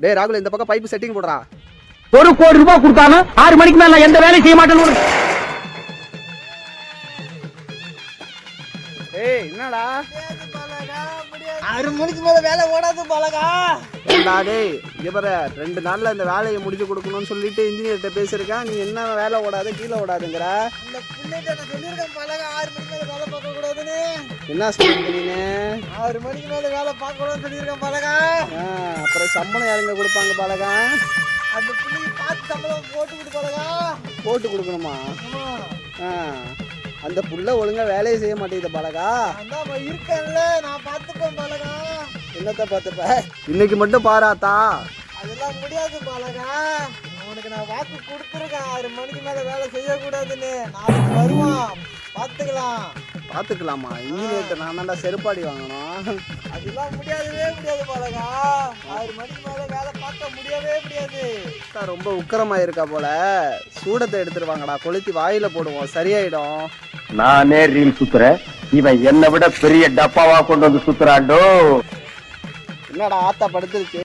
டேய் ராகுல் இந்த பக்கம் பைப் செட்டிங் போடுறா. 1 கோடி ரூபாய் கொடுத்தாலும் 6 மணிக்கு மேல எந்த வேலையும் செய்ய மாட்டேன்னு. ஏய் என்னடா 6 மணிக்கு மேல வேலை ஓடாது பாலகா. ஏண்டா டேய் இங்க பாரு 2 நாள்ல இந்த வேலையை முடிச்சு கொடுக்கணும்னு சொல்லிட்டு இன்ஜினியர்கிட்ட பேசியிருக்கேன். நீ என்ன வேலை ஓடாது கீழே ஓடாதுங்கிற? இந்த புள்ளைட்ட நான் சொல்லியிருக்கேன் பாலகா 6 மணிக்கு மேல வேலை பார்க்க கூடாதுன்னு. என்ன சொல்றீங்க நீ? 6 மணிக்கு மேல வேலை பார்க்க கூடாதுன்னு சொல்லியிருக்கேன் பாலகா. அப்புறம் சம்பளம் யாருங்க கொடுப்பாங்க பாலகா? அந்த புள்ளைக்கு பார்த்து சம்பளம் போட்டு கொடு பாலகா. போட்டு கொடுக்கணுமா? அந்த புள்ள ஒழுங்கா வேலையை செய்ய மாட்டேங்குது பாலகா. அதான் இருக்கேன்ல நான் பார்த்துப்பேன் பாலகா. என்னத்த பார்த்துப்ப? இன்னைக்கு மட்டும் பாராத்தா? அதெல்லாம் முடியாது பாலகா. உனக்கு நான் வாக்கு கொடுத்துருக்கேன் 6 மணிக்கு மேல வேலை செய்யக்கூடாதுன்னு. நாளைக்கு வருவான் பார்த்துக்கலாம். பார்த்துக்கலாமா? இன்ஜினியர்கிட்ட நான் நல்லா செருப்பாடி வாங்கணும். அதெல்லாம் முடியாது பாலகா. 6 மணிக்கு மேல வேலை பார்க்க முடியவே முடியாது. ரொம்ப உக்கரமா இருக்கா போல. சூடத்தை எடுத்துருவாங்கடா, கொளுத்தி வாயில போடுவோம், சரியாயிடும். நானே ரீல் சுத்துறேன், இவன் என்னை விட பெரிய டப்பாவா கொண்டு வந்து சுத்துறாண்டோ. என்னடா ஆத்தா படுத்துருச்சு?